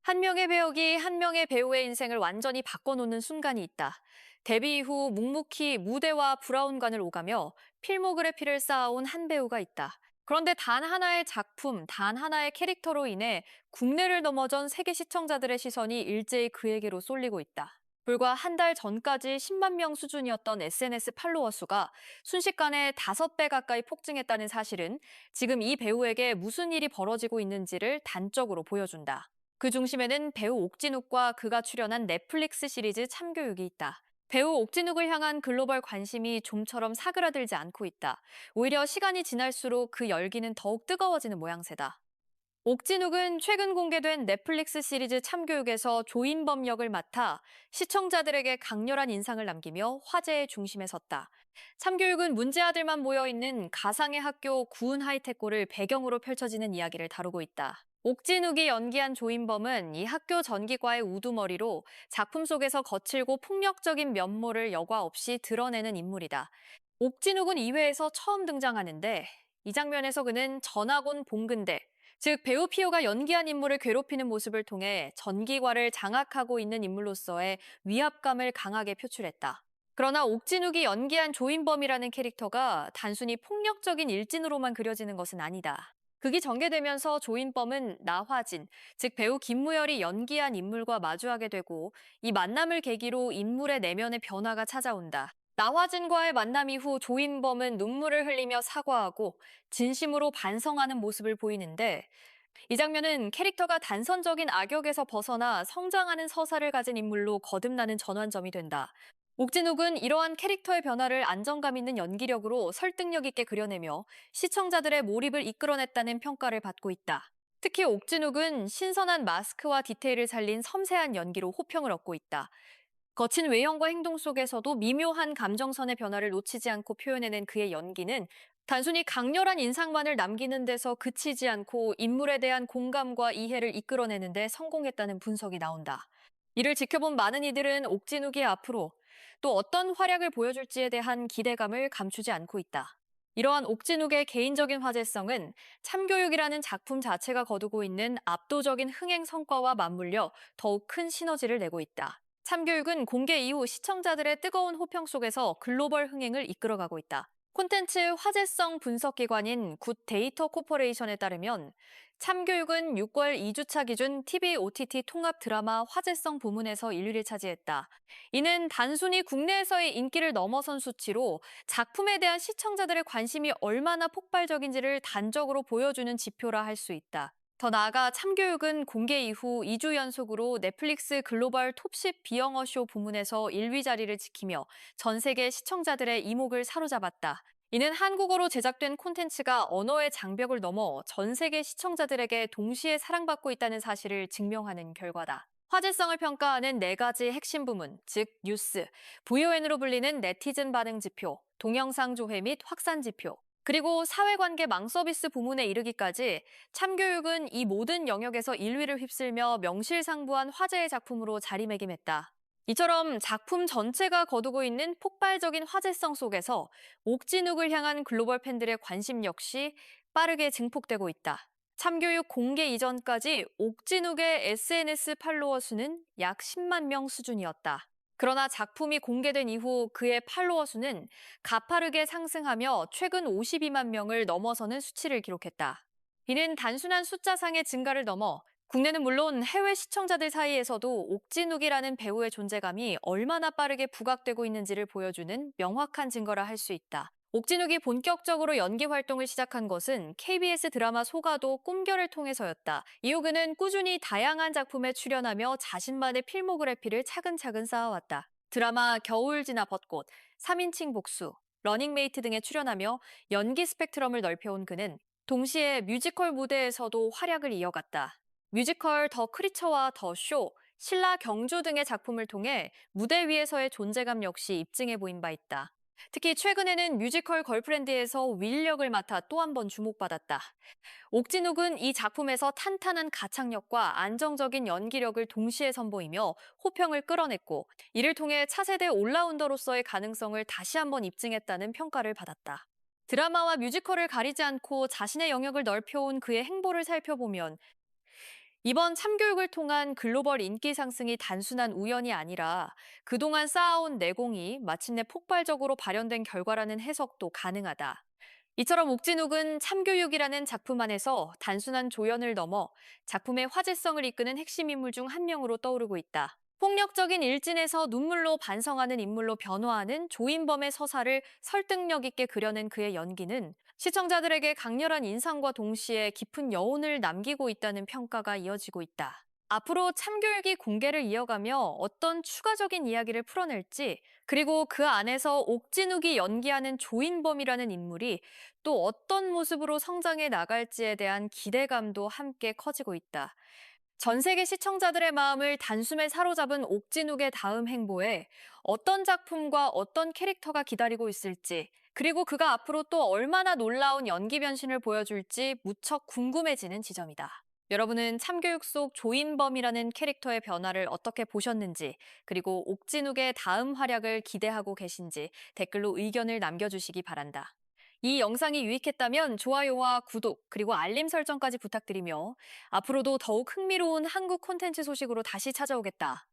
한 명의 배역이 한 명의 배우의 인생을 완전히 바꿔놓는 순간이 있다. 데뷔 이후 묵묵히 무대와 브라운관을 오가며 필모그래피를 쌓아온 한 배우가 있다. 그런데 단 하나의 작품, 단 하나의 캐릭터로 인해 국내를 넘어선 세계 시청자들의 시선이 일제히 그에게로 쏠리고 있다. 불과 한 달 전까지 10만 명 수준이었던 SNS 팔로워 수가 순식간에 5배 가까이 폭증했다는 사실은 지금 이 배우에게 무슨 일이 벌어지고 있는지를 단적으로 보여준다. 그 중심에는 배우 옥진욱과 그가 출연한 넷플릭스 시리즈 참교육이 있다. 배우 옥진욱을 향한 글로벌 관심이 좀처럼 사그라들지 않고 있다. 오히려 시간이 지날수록 그 열기는 더욱 뜨거워지는 모양새다. 옥진욱은 최근 공개된 넷플릭스 시리즈 참교육에서 조인범 역을 맡아 시청자들에게 강렬한 인상을 남기며 화제의 중심에 섰다. 참교육은 문제아들만 모여있는 가상의 학교 구은 하이테크를 배경으로 펼쳐지는 이야기를 다루고 있다. 옥진욱이 연기한 조인범은 이 학교 전기과의 우두머리로 작품 속에서 거칠고 폭력적인 면모를 여과 없이 드러내는 인물이다. 옥진욱은 2회에서 처음 등장하는데 이 장면에서 그는 전학온 봉근대, 즉 배우 피오가 연기한 인물을 괴롭히는 모습을 통해 전기과를 장악하고 있는 인물로서의 위압감을 강하게 표출했다. 그러나 옥진욱이 연기한 조인범이라는 캐릭터가 단순히 폭력적인 일진으로만 그려지는 것은 아니다. 극이 전개되면서 조인범은 나화진, 즉 배우 김무열이 연기한 인물과 마주하게 되고 이 만남을 계기로 인물의 내면의 변화가 찾아온다. 나화진과의 만남 이후 조인범은 눈물을 흘리며 사과하고 진심으로 반성하는 모습을 보이는데 이 장면은 캐릭터가 단선적인 악역에서 벗어나 성장하는 서사를 가진 인물로 거듭나는 전환점이 된다. 옥진욱은 이러한 캐릭터의 변화를 안정감 있는 연기력으로 설득력 있게 그려내며 시청자들의 몰입을 이끌어냈다는 평가를 받고 있다. 특히 옥진욱은 신선한 마스크와 디테일을 살린 섬세한 연기로 호평을 얻고 있다. 거친 외형과 행동 속에서도 미묘한 감정선의 변화를 놓치지 않고 표현해낸 그의 연기는 단순히 강렬한 인상만을 남기는 데서 그치지 않고 인물에 대한 공감과 이해를 이끌어내는 데 성공했다는 분석이 나온다. 이를 지켜본 많은 이들은 옥진욱이 앞으로 또 어떤 활약을 보여줄지에 대한 기대감을 감추지 않고 있다. 이러한 옥진욱의 개인적인 화제성은 참교육이라는 작품 자체가 거두고 있는 압도적인 흥행 성과와 맞물려 더욱 큰 시너지를 내고 있다. 참교육은 공개 이후 시청자들의 뜨거운 호평 속에서 글로벌 흥행을 이끌어가고 있다. 콘텐츠 화제성 분석 기관인 굿데이터 코퍼레이션에 따르면 참교육은 6월 2주차 기준 TV OTT 통합 드라마 화제성 부문에서 1위를 차지했다. 이는 단순히 국내에서의 인기를 넘어선 수치로 작품에 대한 시청자들의 관심이 얼마나 폭발적인지를 단적으로 보여주는 지표라 할 수 있다. 더 나아가 참교육은 공개 이후 2주 연속으로 넷플릭스 글로벌 톱10 비영어쇼 부문에서 1위 자리를 지키며 전 세계 시청자들의 이목을 사로잡았다. 이는 한국어로 제작된 콘텐츠가 언어의 장벽을 넘어 전 세계 시청자들에게 동시에 사랑받고 있다는 사실을 증명하는 결과다. 화제성을 평가하는 4가지 핵심 부문, 즉 뉴스, VON으로 불리는 네티즌 반응 지표, 동영상 조회 및 확산 지표, 그리고 사회관계 망서비스 부문에 이르기까지 참교육은 이 모든 영역에서 1위를 휩쓸며 명실상부한 화제의 작품으로 자리매김했다. 이처럼 작품 전체가 거두고 있는 폭발적인 화제성 속에서 옥진욱을 향한 글로벌 팬들의 관심 역시 빠르게 증폭되고 있다. 참교육 공개 이전까지 옥진욱의 SNS 팔로워 수는 약 10만 명 수준이었다. 그러나 작품이 공개된 이후 그의 팔로워 수는 가파르게 상승하며 최근 52만 명을 넘어서는 수치를 기록했다. 이는 단순한 숫자상의 증가를 넘어 국내는 물론 해외 시청자들 사이에서도 옥진욱이라는 배우의 존재감이 얼마나 빠르게 부각되고 있는지를 보여주는 명확한 증거라 할 수 있다. 옥진욱이 본격적으로 연기 활동을 시작한 것은 KBS 드라마 소가도 꿈결을 통해서였다. 이후 그는 꾸준히 다양한 작품에 출연하며 자신만의 필모그래피를 차근차근 쌓아왔다. 드라마 겨울 지나 벚꽃, 3인칭 복수, 러닝메이트 등에 출연하며 연기 스펙트럼을 넓혀온 그는 동시에 뮤지컬 무대에서도 활약을 이어갔다. 뮤지컬 더 크리처와 더 쇼, 신라 경주 등의 작품을 통해 무대 위에서의 존재감 역시 입증해 보인 바 있다. 특히 최근에는 뮤지컬 걸프렌드에서 윌 역을 맡아 또 한 번 주목받았다. 옥진욱은 이 작품에서 탄탄한 가창력과 안정적인 연기력을 동시에 선보이며 호평을 끌어냈고 이를 통해 차세대 올라운더로서의 가능성을 다시 한번 입증했다는 평가를 받았다. 드라마와 뮤지컬을 가리지 않고 자신의 영역을 넓혀온 그의 행보를 살펴보면 이번 참교육을 통한 글로벌 인기 상승이 단순한 우연이 아니라 그동안 쌓아온 내공이 마침내 폭발적으로 발현된 결과라는 해석도 가능하다. 이처럼 옥진욱은 참교육이라는 작품 안에서 단순한 조연을 넘어 작품의 화제성을 이끄는 핵심 인물 중 한 명으로 떠오르고 있다. 폭력적인 일진에서 눈물로 반성하는 인물로 변화하는 조인범의 서사를 설득력 있게 그려낸 그의 연기는 시청자들에게 강렬한 인상과 동시에 깊은 여운을 남기고 있다는 평가가 이어지고 있다. 앞으로 참교육이 공개를 이어가며 어떤 추가적인 이야기를 풀어낼지, 그리고 그 안에서 옥진욱이 연기하는 조인범이라는 인물이 또 어떤 모습으로 성장해 나갈지에 대한 기대감도 함께 커지고 있다. 전 세계 시청자들의 마음을 단숨에 사로잡은 옥진욱의 다음 행보에 어떤 작품과 어떤 캐릭터가 기다리고 있을지, 그리고 그가 앞으로 또 얼마나 놀라운 연기 변신을 보여줄지 무척 궁금해지는 지점이다. 여러분은 참교육 속 조인범이라는 캐릭터의 변화를 어떻게 보셨는지, 그리고 옥진욱의 다음 활약을 기대하고 계신지 댓글로 의견을 남겨주시기 바란다. 이 영상이 유익했다면 좋아요와 구독, 그리고 알림 설정까지 부탁드리며 앞으로도 더욱 흥미로운 한국 콘텐츠 소식으로 다시 찾아오겠다.